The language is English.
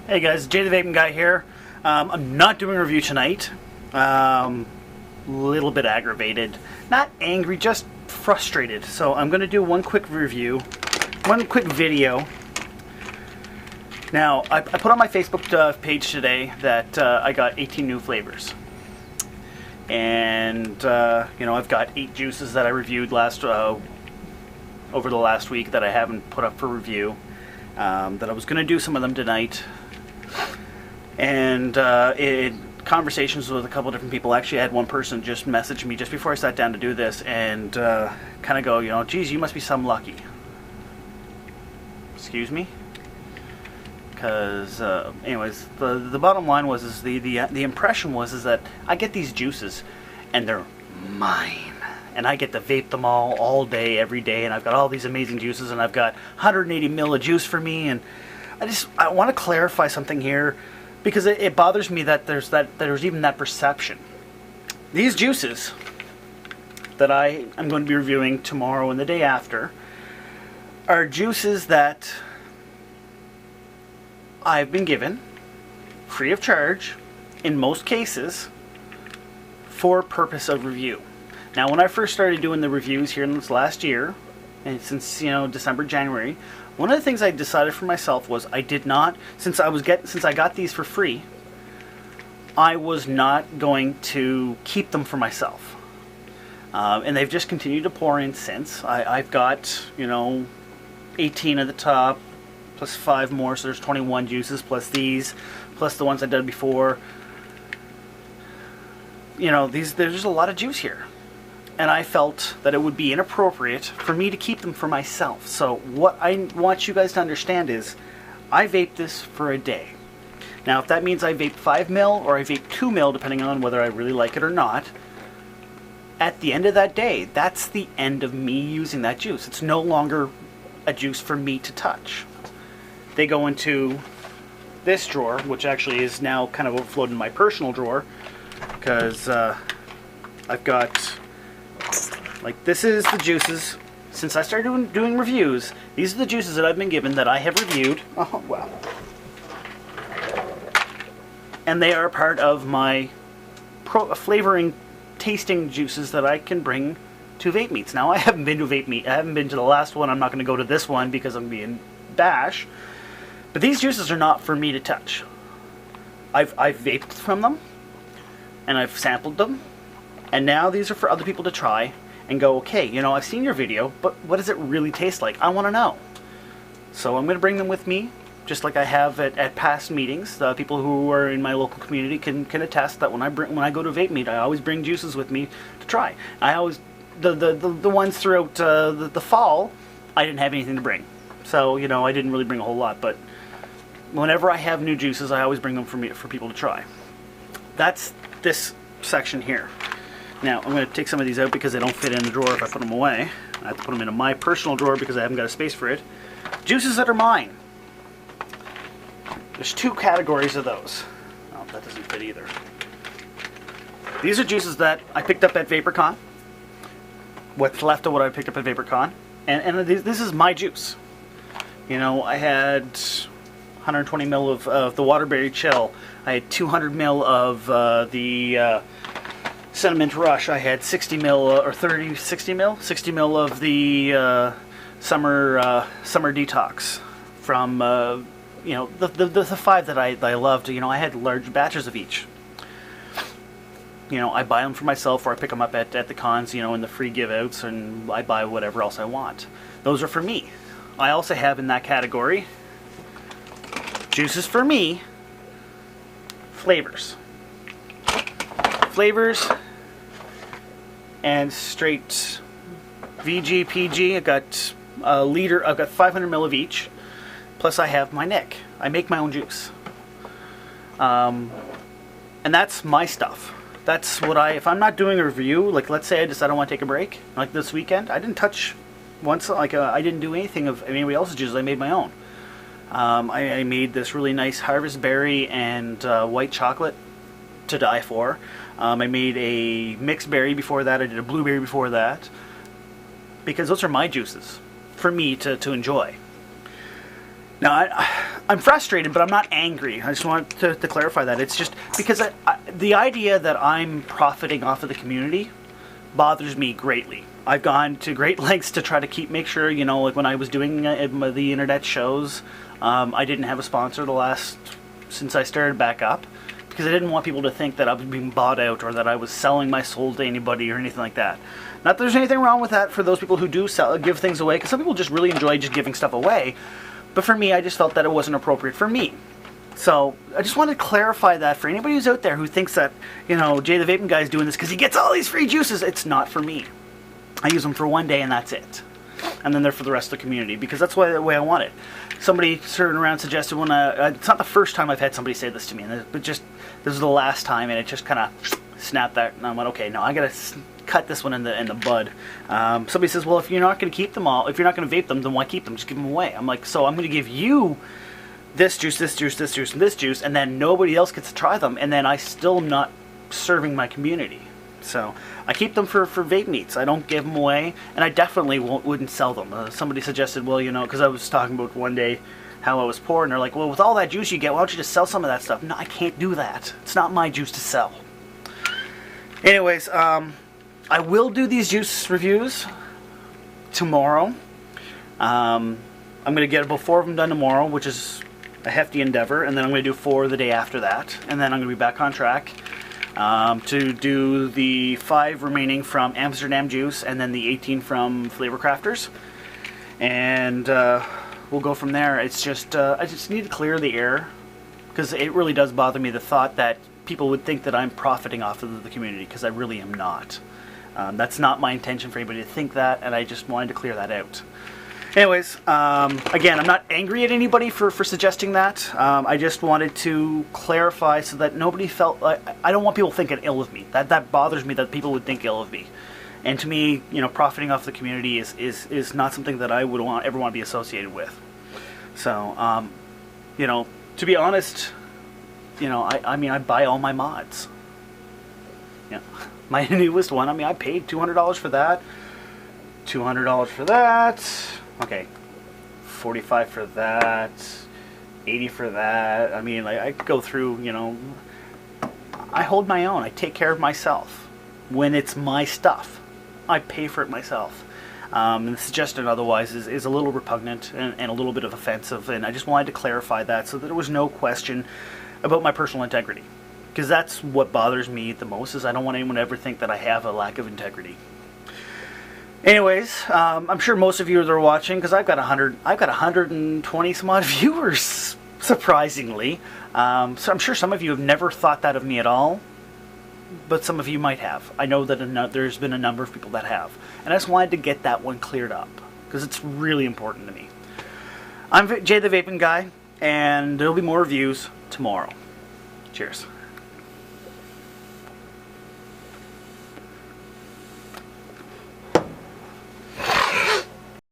Hey guys, JayTheVapingGuy here. I'm not doing a review tonight. Little bit aggravated. Not angry, just frustrated. So I'm going to do one quick review, one quick video. Now, I put on my Facebook page today that I got 18 new flavors. And, you know, I've got 8 juices that I reviewed over the last week that I haven't put up for review. That I was going to do some of them tonight. And conversations with a couple different people. Actually, I had one person just message me just before I sat down to do this and kind of go, you know, geez, you must be some lucky. Excuse me? Because, anyways, the bottom line was the impression was that I get these juices and they're mine. And I get to vape them all day, every day, and I've got all these amazing juices, and I've got 180 ml of juice for me, and I want to clarify something here, because it bothers me that there's even that perception. These juices that I am going to be reviewing tomorrow and the day after are juices that I've been given free of charge, in most cases, for purpose of review. Now, when I first started doing the reviews here in this last year, and since, you know, December, January, one of the things I decided for myself was I did not, since I got these for free, I was not going to keep them for myself. And they've just continued to pour in since. I've got, you know, 18 at the top, plus 5 more, so there's 21 juices, plus these, plus the ones I did before. You know, there's just a lot of juice here. And I felt that it would be inappropriate for me to keep them for myself. So what I want you guys to understand is, I vape this for a day. Now, if that means I vape 5 mil or I vape 2 mil, depending on whether I really like it or not, at the end of that day, that's the end of me using that juice. It's no longer a juice for me to touch. They go into this drawer, which actually is now kind of overflowed in my personal drawer, because I've got... Like, this is the juices. Since I started doing reviews, these are the juices that I've been given that I have reviewed. Oh, wow. And they are part of my flavoring, tasting juices that I can bring to vape meets. Now, I haven't been to vape meet. I haven't been to the last one. I'm not going to go to this one because I'm being bash. But these juices are not for me to touch. I've vaped from them, and I've sampled them, and now these are for other people to try and go, okay, you know, I've seen your video, but what does it really taste like? I want to know. So I'm going to bring them with me, just like I have at past meetings. People who are in my local community can attest that when I go to a vape meet, I always bring juices with me to try. I always, the ones throughout the fall, I didn't have anything to bring. So, you know, I didn't really bring a whole lot, but whenever I have new juices, I always bring them for people to try. That's this section here. Now, I'm going to take some of these out because they don't fit in the drawer if I put them away. I have to put them into my personal drawer because I haven't got a space for it. Juices that are mine. There's 2 categories of those. Oh, that doesn't fit either. These are juices that I picked up at VaporCon. What's left of what I picked up at VaporCon. And this is my juice. You know, I had 120 mil of the Waterberry Chill. I had 200 mil of the... Cinnamon Rush. I had 60 mil or 60 mil of the summer detox from you know, the 5 that I loved. You know, I had large batches of each. You know, I buy them for myself, or I pick them up at the cons, you know, in the free give outs, and I buy whatever else I want. Those are for me. I also have in that category juices for me, flavors, and straight VG, PG. I've got a liter. I've got 500 ml of each. Plus, I have my Nick. I make my own juice, and that's my stuff. That's what if I'm not doing a review, like let's say I decide I want to take a break, like this weekend, I didn't touch once. Like I didn't do anything of anybody else's juices. I made my own. I made this really nice harvest berry and white chocolate to die for. I made a mixed berry before that. I did a blueberry before that. Because those are my juices for me to enjoy. Now, I'm frustrated, but I'm not angry. I just want to clarify that. It's just because the idea that I'm profiting off of the community bothers me greatly. I've gone to great lengths to try to make sure, you know, like when I was doing the internet shows, I didn't have a sponsor since I started back up, because I didn't want people to think that I was being bought out or that I was selling my soul to anybody or anything like that. Not that there's anything wrong with that for those people who do give things away, because some people just really enjoy just giving stuff away. But for me, I just felt that it wasn't appropriate for me. So I just wanted to clarify that for anybody who's out there who thinks that, you know, Jay the Vaping Guy is doing this because he gets all these free juices. It's not for me. I use them for one day and that's it. And then they're for the rest of the community, because that's the way I want it. Somebody turned around and suggested it's not the first time I've had somebody say this to me, but just this is the last time, and it just kind of snapped that. And I went, okay, no, I gotta cut this one in the bud. Somebody says, well, if you're not going to keep them all, if you're not going to vape them, then why keep them? Just give them away. I'm like, so I'm going to give you this juice, this juice, this juice, and this juice, and then nobody else gets to try them, and then I still am not serving my community. So I keep them for vape meets. I don't give them away, and I definitely wouldn't sell them. Somebody suggested, well, you know, because I was talking about one day how I was poor, and they're like, well, with all that juice you get, why don't you just sell some of that stuff? No, I can't do that. It's not my juice to sell. Anyways, I will do these juice reviews tomorrow. I'm going to get about 4 of them done tomorrow, which is a hefty endeavor, and then I'm going to do 4 the day after that, and then I'm going to be back on track to do the 5 remaining from Amsterdam Juice, and then the 18 from Flavor Crafters, and we'll go from there. It's just I just need to clear the air, because it really does bother me, the thought that people would think that I'm profiting off of the community, because I really am not. That's not my intention for anybody to think that, and I just wanted to clear that out. Anyways, again, I'm not angry at anybody for suggesting that. I just wanted to clarify so that nobody felt like, I don't want people thinking ill of me. That bothers me, that people would think ill of me. And to me, you know, profiting off the community is not something that I would ever want to be associated with. So, you know, to be honest, you know, I mean, I buy all my mods. Yeah. My newest one, I mean, I paid $200 for that, $200 for that, okay, $45 for that, $80 for that. I mean, like, I go through, you know, I hold my own. I take care of myself. When it's my stuff, I pay for it myself. And the suggestion otherwise is a little repugnant and a little bit of offensive, and I just wanted to clarify that so that there was no question about my personal integrity. Because that's what bothers me the most, is I don't want anyone to ever think that I have a lack of integrity. Anyways, I'm sure most of you that are watching, because I've got 120 some odd viewers, surprisingly. So I'm sure some of you have never thought that of me at all, but some of you might have. I know that there's been a number of people that have. And I just wanted to get that one cleared up, because it's really important to me. I'm Jay the Vaping Guy, and there'll be more reviews tomorrow. Cheers.